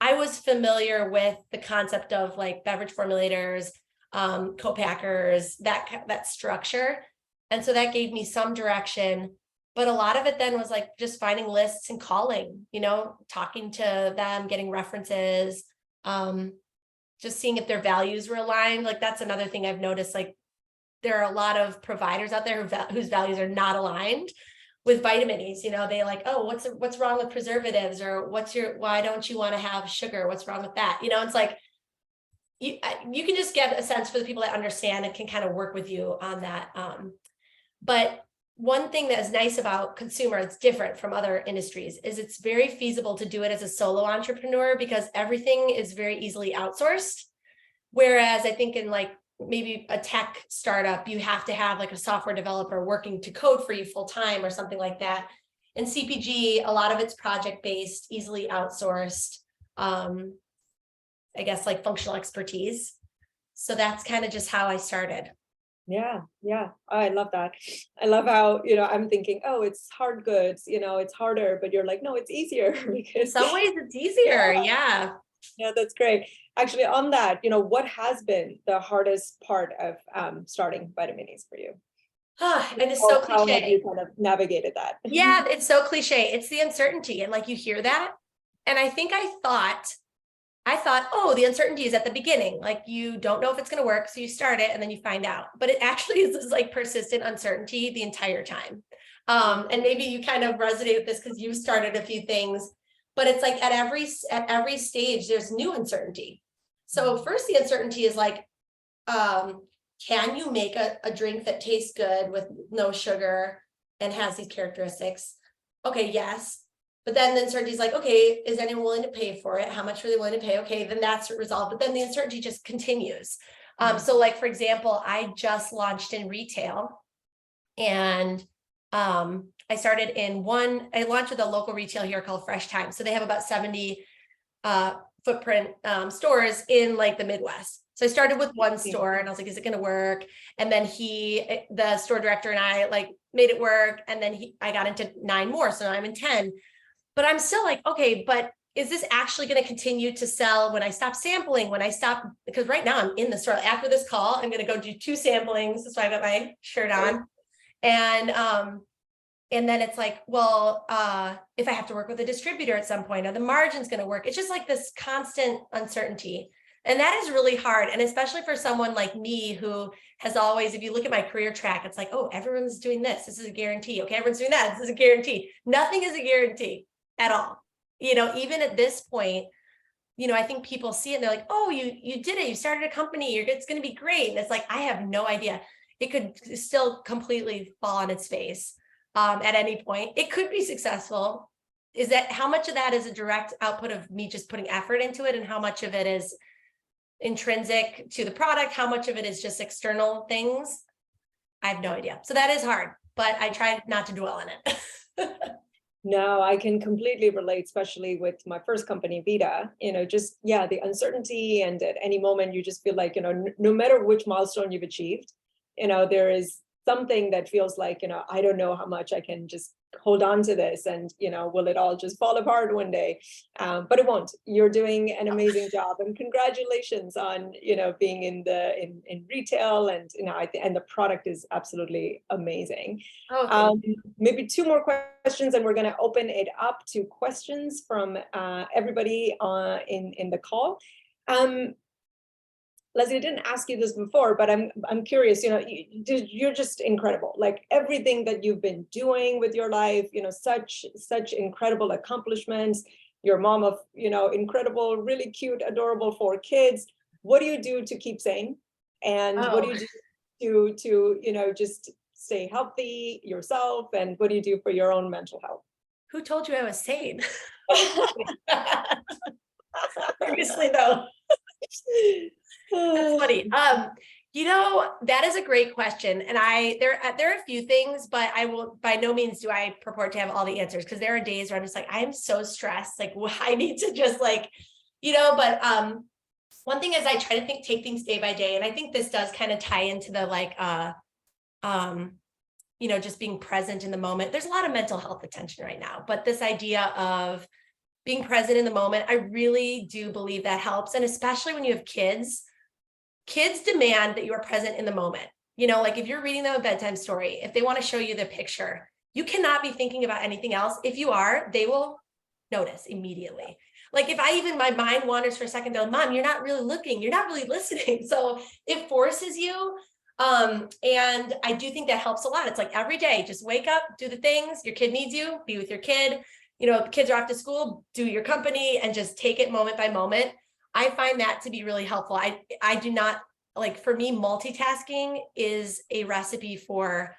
I was familiar with the concept of like beverage formulators, co-packers, that structure. And so that gave me some direction. But a lot of it then was like just finding lists and calling, talking to them, getting references, just seeing if their values were aligned. Like that's another thing I've noticed. Like there are a lot of providers out there whose values are not aligned with Vitaminis. They like, oh, what's wrong with preservatives, or why don't you want to have sugar? What's wrong with that? It's like you can just get a sense for the people that understand and can kind of work with you on that. But one thing that is nice about consumer, it's different from other industries, is it's very feasible to do it as a solo entrepreneur because everything is very easily outsourced. Whereas I think in like maybe a tech startup, you have to have like a software developer working to code for you full time or something like that. In CPG, a lot of it's project-based, easily outsourced, I guess like functional expertise. So that's kind of just how I started. Yeah. I love that. I love how, I'm thinking, oh, it's hard goods, it's harder, but you're like, no, it's easier because in some ways it's easier. Yeah. Yeah, that's great. Actually, on that, what has been the hardest part of starting Vitaminis for you? And it's so cliche. How have you kind of navigated that? Yeah, it's so cliche. It's the uncertainty. And like you hear that. And I think I thought, oh, the uncertainty is at the beginning. Like you don't know if it's going to work. So you start it and then you find out. But it actually is this like persistent uncertainty the entire time. And maybe you kind of resonate with this because you've started a few things, but it's like at every stage, there's new uncertainty. So first, the uncertainty is like, can you make a drink that tastes good with no sugar and has these characteristics? Okay, yes. But then the uncertainty is like, okay, is anyone willing to pay for it? How much are they willing to pay? Okay, then that's resolved. But then the uncertainty just continues. So like, for example, I just launched in retail, and I launched with a local retail here called Fresh Time. So they have about 70 footprint stores in like the Midwest. So I started with one store and I was like, is it going to work? And then the store director and I like made it work. And then I got into 9 more. So I'm in 10, but I'm still like, okay, but is this actually going to continue to sell when I stop sampling, because right now I'm in the store. After this call, I'm going to go do 2 samplings. That's why I got my shirt on. And then it's like, well, if I have to work with a distributor at some point, are the margins going to work? It's just like this constant uncertainty. And that is really hard. And especially for someone like me who has always, if you look at my career track, it's like, oh, everyone's doing this. This is a guarantee. Okay, everyone's doing that. This is a guarantee. Nothing is a guarantee at all. Even at this point, I think people see it and they're like, oh, you did it. You started a company. It's going to be great. And it's like, I have no idea. It could still completely fall on its face at any point. It could be successful. How much of that is a direct output of me just putting effort into it, and how much of it is intrinsic to the product? How much of it is just external things? I have no idea. So that is hard, but I try not to dwell on it. No, I can completely relate, especially with my first company, Vita, the uncertainty, and at any moment you just feel like, no matter which milestone you've achieved, there is something that feels like, I don't know how much I can just hold on to this and, will it all just fall apart one day? But it won't. You're doing an amazing job, and congratulations on, being in retail, and, and the product is absolutely amazing. Oh, Maybe two more questions, and we're going to open it up to questions from everybody in the call. Leslie, I didn't ask you this before, but I'm curious. You're just incredible. Like everything that you've been doing with your life, such incredible accomplishments. You're mom of, incredible, really cute, adorable 4 kids. What do you do to keep sane? And what do you do to just stay healthy yourself? And what do you do for your own mental health? Who told you I was sane? Seriously though. That's funny. That is a great question. And there are a few things, but I will, by no means do I purport to have all the answers, because there are days where I'm just like, I am so stressed. Like, I need to just but one thing is I try to take things day by day. And I think this does kind of tie into the just being present in the moment. There's a lot of mental health attention right now, but this idea of being present in the moment, I really do believe that helps. And especially when you have kids demand that you are present in the moment. Like if you're reading them a bedtime story, if they want to show you the picture, you cannot be thinking about anything else. If you are, they will notice immediately. Like if my mind wanders for a second, they're like, Mom, you're not really looking, you're not really listening. So it forces you. And I do think that helps a lot. It's like every day, just wake up, do the things, your kid needs you, be with your kid. The kids are off to school, do your company, and just take it moment by moment. I find that to be really helpful. I do not, for me, multitasking is a recipe for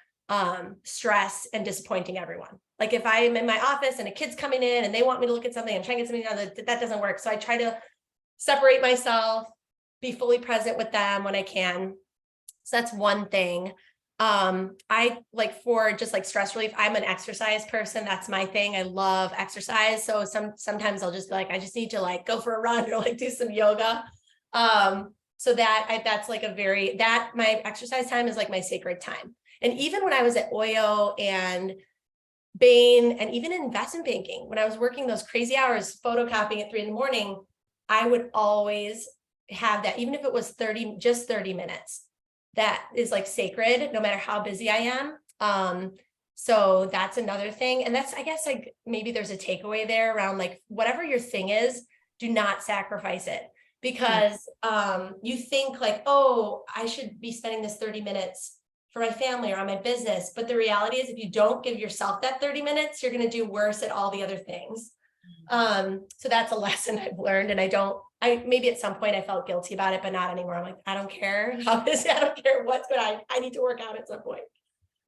stress and disappointing everyone. Like if I'm in my office and a kid's coming in and they want me to look at something and try and get something done, that doesn't work. So I try to separate myself, be fully present with them when I can. So that's one thing. I for just stress relief, I'm an exercise person. That's my thing. I love exercise. So sometimes I'll just be like, I just need to go for a run or do some yoga. So that's my exercise time is my sacred time. And even when I was at OYO and Bain and even in investment banking, when I was working those crazy hours, photocopying at 3 a.m, I would always have that, even if it was 30 minutes. That is sacred, no matter how busy I am. So that's another thing. And that's, I guess, maybe there's a takeaway there around whatever your thing is, do not sacrifice it, because you think oh, I should be spending this 30 minutes for my family or on my business. But the reality is, if you don't give yourself that 30 minutes, you're going to do worse at all the other things. So that's a lesson I've learned. And maybe at some point I felt guilty about it, but not anymore. I'm like, I don't care how busy, I don't care what's going on. I need to work out at some point.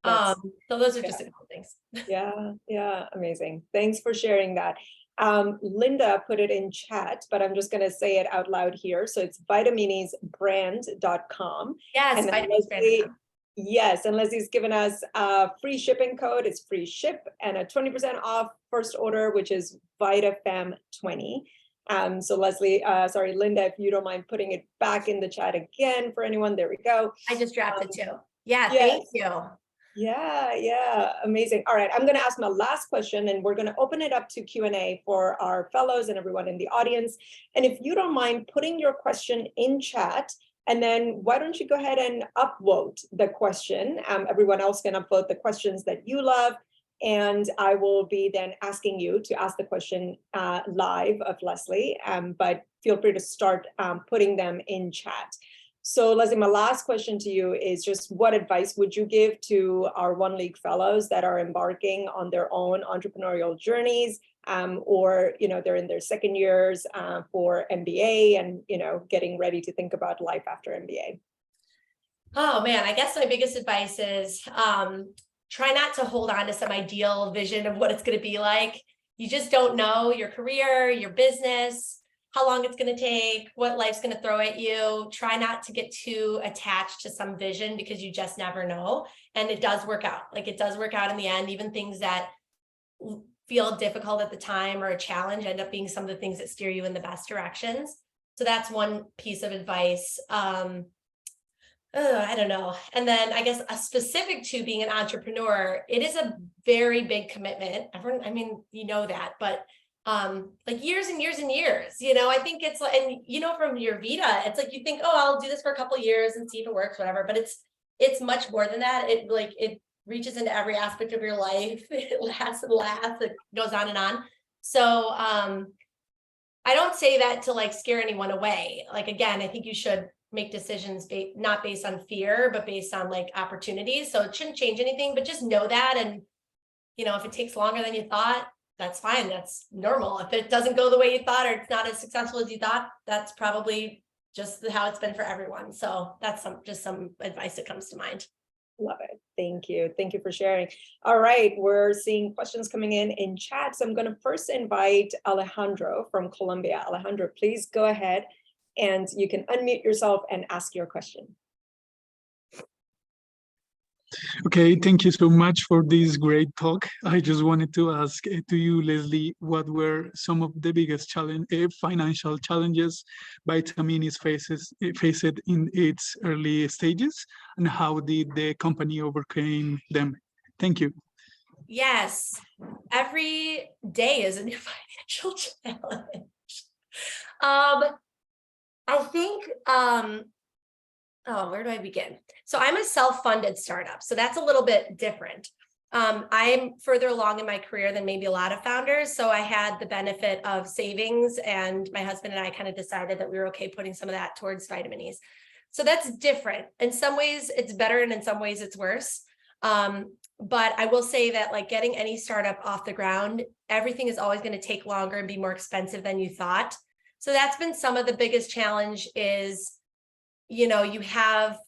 So those are just a couple things. Yeah. Amazing. Thanks for sharing that. Linda put it in chat, but I'm just going to say it out loud here. So it's vitaminisbrand.com. Yes, vitaminisbrand.com. Yes, and Leslie's given us a free shipping code. It's free ship and a 20% off first order, which is VitaFam20. So Linda, if you don't mind putting it back in the chat again for anyone. There we go. I just dropped it too. Yeah, yes. Thank you. Yeah, amazing. All right, I'm going to ask my last question, and we're going to open it up to Q&A for our fellows and everyone in the audience. And if you don't mind putting your question in chat, and then why don't you go ahead and upvote the question? Everyone else can upvote the questions that you love. And I will be then asking you to ask the question live of Leslie, but feel free to start putting them in chat. So Leslie, my last question to you is just what advice would you give to our One League fellows that are embarking on their own entrepreneurial journeys, or they're in their second years for MBA and getting ready to think about life after MBA? Oh man, I guess my biggest advice is try not to hold on to some ideal vision of what it's going to be like. You just don't know your career, your business, how long it's going to take, what life's going to throw at you. Try not to get too attached to some vision, because you just never know. And it does work out. It does work out in the end. Even things that feel difficult at the time or a challenge end up being some of the things that steer you in the best directions. So that's one piece of advice. I don't know. And then I guess a specific to being an entrepreneur, it is a very big commitment. Everyone, I mean, you know that, but like years and years and years, I think it's like, and from your Vita, it's like you think, oh, I'll do this for a couple of years and see if it works, whatever. But it's much more than that. It reaches into every aspect of your life. It lasts and lasts. It goes on and on. So I don't say that to like scare anyone away. Like, again, I think you should make decisions not based on fear, but based on like opportunities. So it shouldn't change anything, but just know that. And, if it takes longer than you thought, that's fine. That's normal. If it doesn't go the way you thought, or it's not as successful as you thought, that's probably just how it's been for everyone. So that's just some advice that comes to mind. Love it. Thank you. Thank you for sharing. All right. We're seeing questions coming in chat. So I'm going to first invite Alejandro from Colombia. Alejandro, please go ahead and you can unmute yourself and ask your question. Okay, thank you so much for this great talk. I just wanted to ask to you, Leslie, what were some of the biggest financial challenges Vitaminis faced in its early stages, and how did the company overcome them? Thank you. Yes, every day is a new financial challenge. I think, where do I begin? So I'm a self-funded startup, so that's a little bit different. I'm further along in my career than maybe a lot of founders. So I had the benefit of savings, and my husband and I kind of decided that we were okay putting some of that towards Vitaminis. So that's different. In some ways it's better, and in some ways it's worse. But I will say that like getting any startup off the ground, everything is always going to take longer and be more expensive than you thought. So that's been some of the biggest challenge is, you have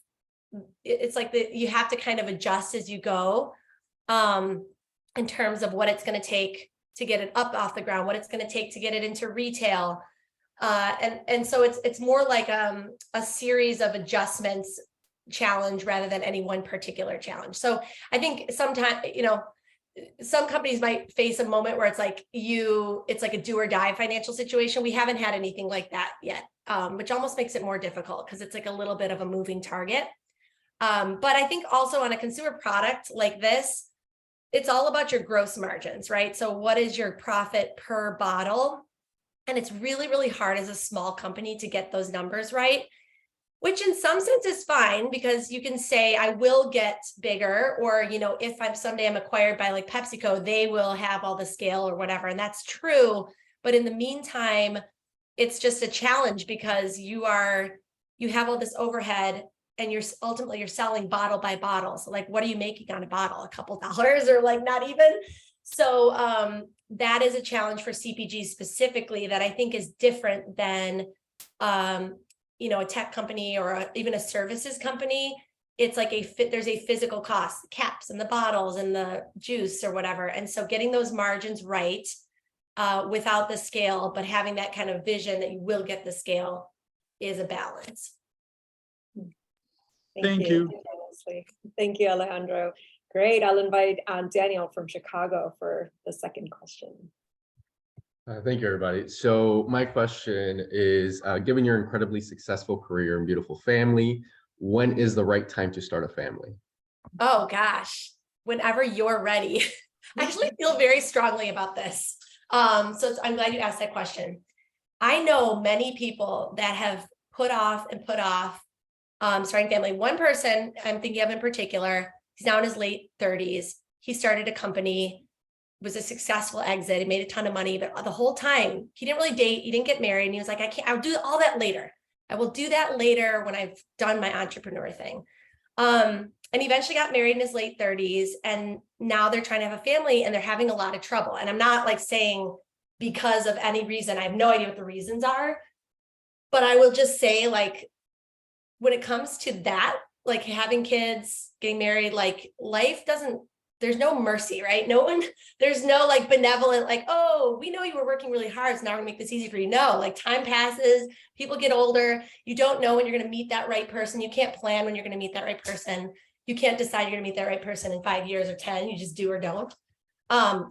to kind of adjust as you go, in terms of what it's going to take to get it up off the ground, what it's going to take to get it into retail. And so it's more like a series of adjustments challenge rather than any one particular challenge. So I think sometimes, some companies might face a moment where it's like a do or die financial situation. We haven't had anything like that yet, which almost makes it more difficult because it's like a little bit of a moving target. But I think also on a consumer product like this, it's all about your gross margins, right? So what is your profit per bottle? And it's really, really hard as a small company to get those numbers right, which in some sense is fine because you can say, I will get bigger, or, if someday I'm acquired by like PepsiCo, they will have all the scale or whatever. And that's true. But in the meantime, it's just a challenge because you have all this overhead, and you're selling bottle by bottle. So like, what are you making on a bottle? A couple dollars, or like not even. So that is a challenge for CPG specifically that I think is different than, a tech company or even a services company. It's like there's a physical cost, caps and the bottles and the juice or whatever. And so getting those margins right without the scale, but having that kind of vision that you will get the scale is a balance. Thank you. Thank you, Alejandro. Great. I'll invite Daniel from Chicago for the second question. Thank you, everybody. So my question is, given your incredibly successful career and beautiful family, when is the right time to start a family? Oh, gosh, whenever you're ready. I actually feel very strongly about this. So I'm glad you asked that question. I know many people that have put off starting family. One person I'm thinking of in particular, he's now in his late 30s. He started a company, was a successful exit. He made a ton of money, but the whole time he didn't really date. He didn't get married. And he was like, I'll do all that later. I will do that later when I've done my entrepreneur thing. And he eventually got married in his late 30s. And now they're trying to have a family and they're having a lot of trouble. And I'm not like saying because of any reason, I have no idea what the reasons are, but I will just say like, when it comes to that, like having kids, getting married, like life there's no mercy, right? There's no like benevolent, like, oh, we know you were working really hard, so now we're gonna make this easy for you. No, like time passes, people get older. You don't know when you're gonna meet that right person. You can't plan when you're gonna meet that right person. You can't decide you're gonna meet that right person in 5 years or 10, you just do or don't.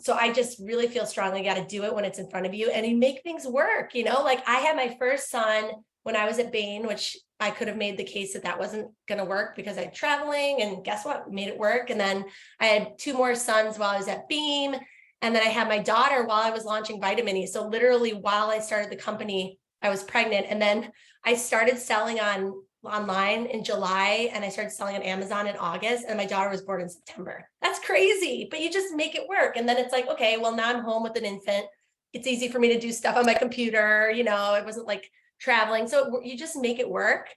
So I just really feel strongly you gotta do it when it's in front of you and you make things work, like I had my first son when I was at Bain, which I could have made the case that that wasn't going to work because I'm traveling, and guess what? Made it work. And then I had 2 more sons while I was at Beam. And then I had my daughter while I was launching Vitaminis. So literally while I started the company, I was pregnant. And then I started selling online in July, and I started selling on Amazon in August, and my daughter was born in September. That's crazy, but you just make it work. And then it's like, okay, well, now I'm home with an infant. It's easy for me to do stuff on my computer. You know, it wasn't like traveling. So you just make it work.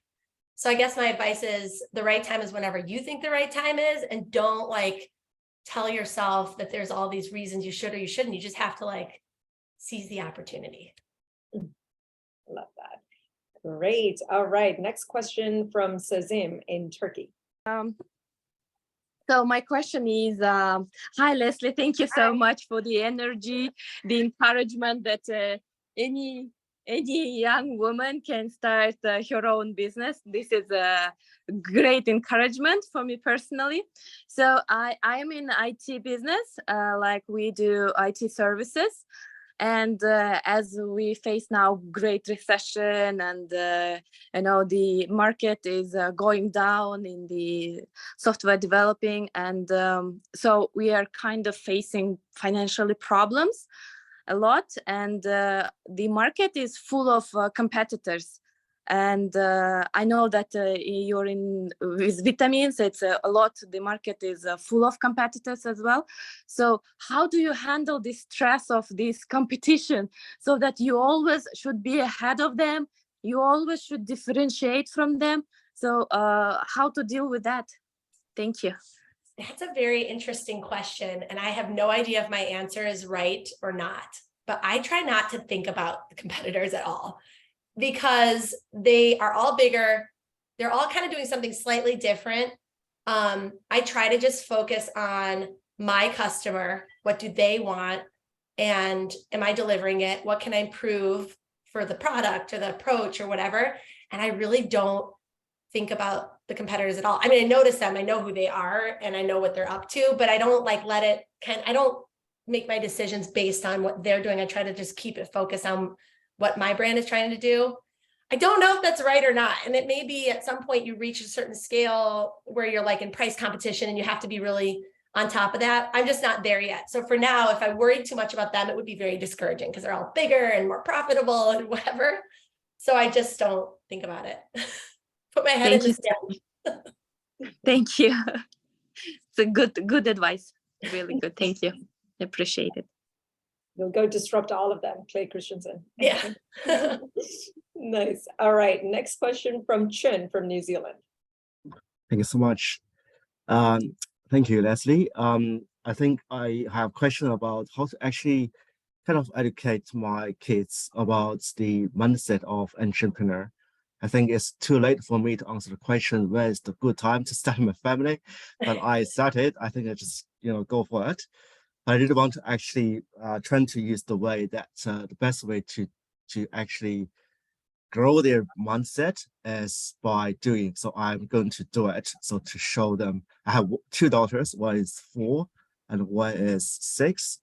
So I guess my advice is the right time is whenever you think the right time is, and don't like tell yourself that there's all these reasons you should or you shouldn't. You just have to like seize the opportunity. Love that. Great. All right. Next question from Sazim in Turkey. So my question is, hi, Leslie, thank you so much for the energy, the encouragement that any young woman can start her own business. This is a great encouragement for me personally. So I am in IT business, like we do IT services. And as we face now great recession, and you know, the market is going down in the software developing, and so we are kind of facing financially problems a lot, and the market is full of competitors. And I know that you're in with vitamins, it's a lot, the market is full of competitors as well. So how do you handle the stress of this competition so that you always should be ahead of them? You always should differentiate from them. So how to deal with that? Thank you. That's a very interesting question. And I have no idea if my answer is right or not, but I try not to think about the competitors at all, because they are all bigger. They're all kind of doing something slightly different. I try to just focus on my customer. What do they want? And am I delivering it? What can I improve for the product or the approach or whatever? And I really don't think about the competitors at all. I mean, I notice them, I know who they are, and I know what they're up to, but I don't like I don't make my decisions based on what they're doing. I try to just keep it focused on what my brand is trying to do. I don't know if that's right or not. And it may be at some point you reach a certain scale where you're like in price competition and you have to be really on top of that. I'm just not there yet. So for now, if I worried too much about them, it would be very discouraging because they're all bigger and more profitable and whatever. So I just don't think about it. Put my head in the sand. Thank you. It's a good advice. Really good. Thank you. Appreciate it. You'll go disrupt all of them, Clay Christensen. Yeah. Nice. All right. Next question from Chun from New Zealand. Thank you so much. Thank you, Leslie. I think I have a question about how to actually kind of educate my kids about the mindset of entrepreneur. I think it's too late for me to answer the question, where is the good time to start my family? But I started, I think I just, go for it. I did want to actually try to use the way that the best way to actually grow their mindset is by doing. So I'm going to do it. So to show them, I have 2 daughters, one is 4 and one is 6.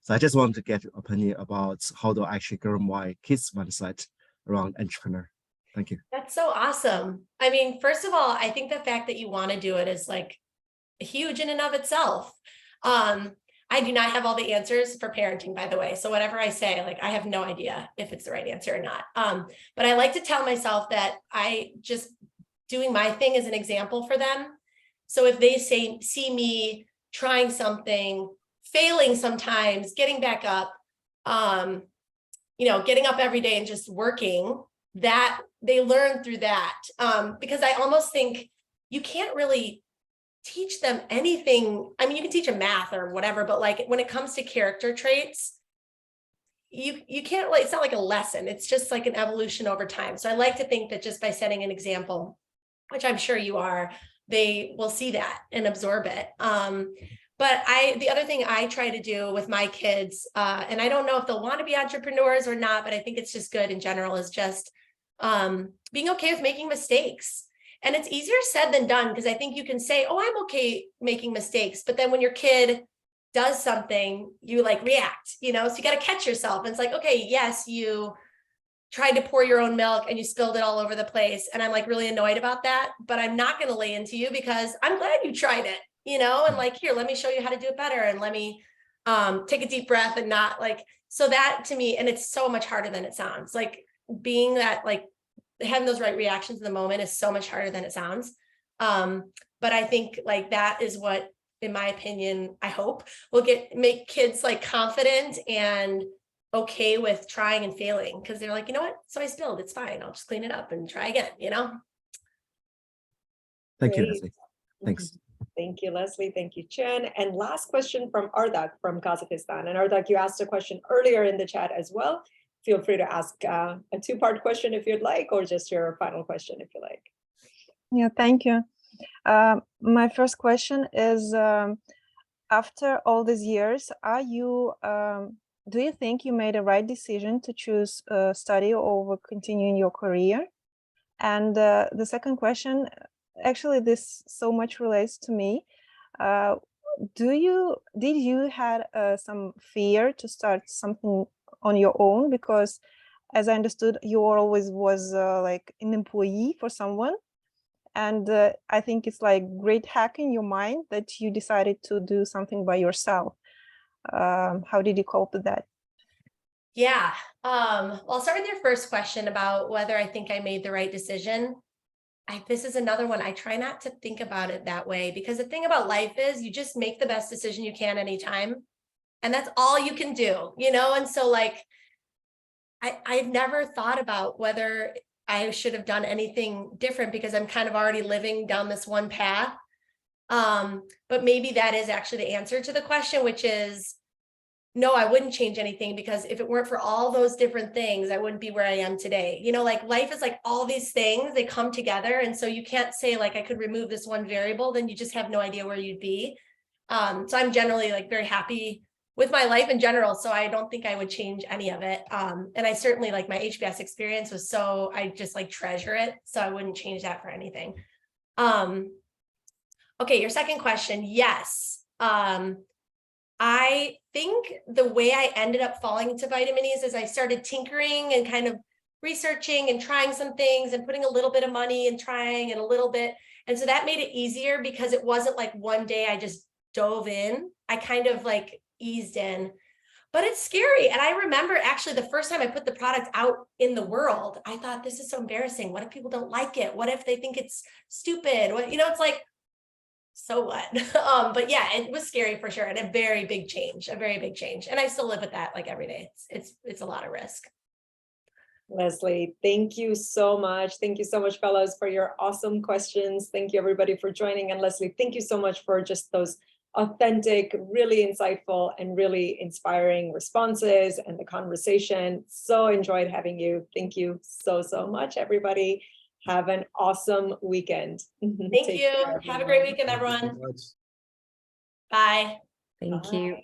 So I just want to get your opinion about how to actually grow my kids' mindset around entrepreneur. Thank you. That's so awesome. I mean, first of all, I think the fact that you want to do it is like huge in and of itself. I do not have all the answers for parenting, by the way. So whatever I say, like, I have no idea if it's the right answer or not. But I like to tell myself that I just doing my thing as an example for them. So if they see me trying something, failing sometimes, getting back up, getting up every day and just working, that they learn through that. Because I almost think you can't really teach them anything. I mean, you can teach them math or whatever, but like when it comes to character traits, you can't it's not like a lesson. It's just like an evolution over time. So I like to think that just by setting an example, which I'm sure you are, they will see that and absorb it. But the other thing I try to do with my kids, and I don't know if they'll want to be entrepreneurs or not, but I think it's just good in general, is just being okay with making mistakes. And it's easier said than done, because I think you can say, oh, I'm okay making mistakes. But then when your kid does something, you like react, so you got to catch yourself. And it's like, okay, yes, you tried to pour your own milk and you spilled it all over the place. And I'm like really annoyed about that, but I'm not going to lay into you because I'm glad you tried it, you know, and like, here, let me show you how to do it better. And let me take a deep breath and not like, so that to me, and it's so much harder than it sounds. Like being that, like having those right reactions in the moment is so much harder than it sounds. But I think like that is what, in my opinion, I hope will make kids like confident and okay with trying and failing, because they're like, you know what, so I spilled, it's fine, I'll just clean it up and try again, you know. Thank you, Great. Leslie. Thanks. Thank you, Leslie. Thank you, Chen. And last question from Ardak from Kazakhstan. And Ardak, you asked a question earlier in the chat as well. Feel free to ask a two-part question if you'd like, or just your final question if you like. Yeah, thank you. My first question is, after all these years, do you think you made a right decision to choose study over continuing your career? And the second question, actually, this so much relates to me. Did you had some fear to start something on your own? Because as I understood, you always was like an employee for someone. And I think it's like great hack in your mind that you decided to do something by yourself. How did you cope with that? Yeah. Well, I'll start with your first question about whether I think I made the right decision. This is another one. I try not to think about it that way, because the thing about life is you just make the best decision you can anytime. And that's all you can do, you know? And so like, I've never thought about whether I should have done anything different, because I'm kind of already living down this one path. But maybe that is actually the answer to the question, which is, no, I wouldn't change anything, because if it weren't for all those different things, I wouldn't be where I am today. You know, like life is like all these things, they come together. And so you can't say like, I could remove this one variable, then you just have no idea where you'd be. So I'm generally like very happy with my life in general. So I don't think I would change any of it. And I certainly like my HBS experience was I just like treasure it. So I wouldn't change that for anything. Okay, your second question. Yes. I think the way I ended up falling into Vitaminis is I started tinkering and kind of researching and trying some things and putting a little bit of money and trying and a little bit. And so that made it easier, because it wasn't like one day I just dove in. I kind of like eased in, but it's scary. And I remember actually the first time I put the product out in the world, I thought, this is so embarrassing. What if people don't like it? What if they think it's stupid? What, you know, it's like, so what? But yeah, it was scary for sure. And a very big change. And I still live with that like every day. It's a lot of risk. Leslie, thank you so much. Thank you so much, fellows, for your awesome questions. Thank you, everybody, for joining. And Leslie, thank you so much for just those authentic, really insightful, and really inspiring responses and the conversation. So enjoyed having you. Thank you so, so much, everybody. Have an awesome weekend. Thank you. Have a great weekend, everyone. Bye. Thank you.